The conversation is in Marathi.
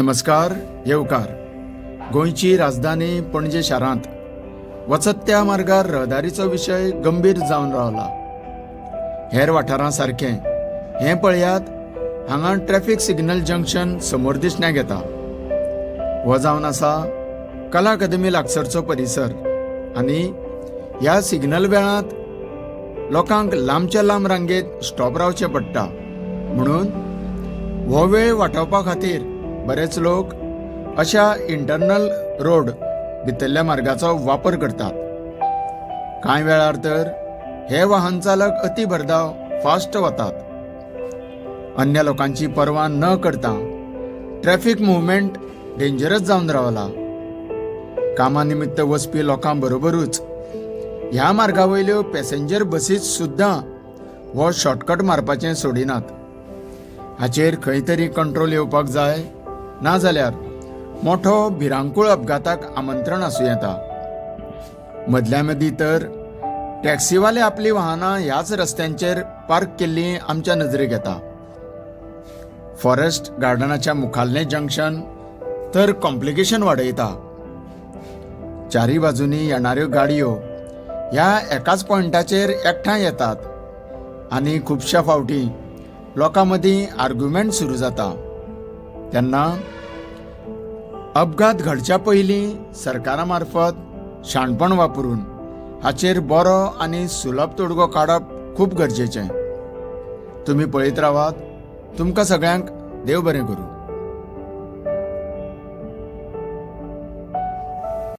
नमस्कार येवकार। गोंयची राजधानी पणजे शारांत वचत त्या मार्गार रहदारीचो विशय गंभीर जावन रावला। हेर वाठारां सारकें हें पळयात, हांगा ट्रॅफिक सिग्नल जंक्शन समोर दिसण्याक येता। हो जावन आसा कला अकादमी लागसरचो परिसर आनी ह्या सिग्नल वेळांत लोकांक लांबच्या लांब रांगेत स्टॉप रावचें पडटा, म्हणून हो वेळ वाटावपा खातीर बरेच लोक अशा इंटरनल रोड भितरल्या मार्गाचो वापर करतात। कांय वेळार तर हे वाहन चालक अति भरधाव फास्ट वतात। अन्य लोकांची पर्वा न करता ट्रॅफिक मुवमेंट डेंजरस जावन रावला। कामा निमित्त वचपी लोकां बरोबरूच ह्या मार्गावयल्यो पॅसेंजर बसीस सुद्दां हो शॉर्टकट मारपाचें सोडिनात। हाचेर खंय तरी कंट्रोल येवपाक जाय, ना जाल्यार मोठो भिरांकूळ अपघाताक आमंत्रण आसूं येता। मदल्या मदीं तर टॅक्सीवाले आपली वाहनां ह्याच रस्त्यांचेर पार्क केल्लीं आमच्या नजरेक येता। फॉरेस्ट गार्डनाच्या मुखाल्लें जंक्शन तर कॉम्प्लिकेशन वाडयता। चारी बाजूंनी येणाऱ्यो गाडयो ह्या एकाच पॉयंटाचेर एकठांय येतात आनी खुबश्या फावटी लोकां मदीं आर्ग्युमेंट सुरू जाता। तेन्ना अपघात घडच्या पयलीं सरकारा मार्फत शाणपण वापरून हाचेर बरो आनी सुलभ तोडगो काडप खूब गरजेचें। तुमी पळयत रावात। तुमकां सगळ्यांक देव बरें करूं।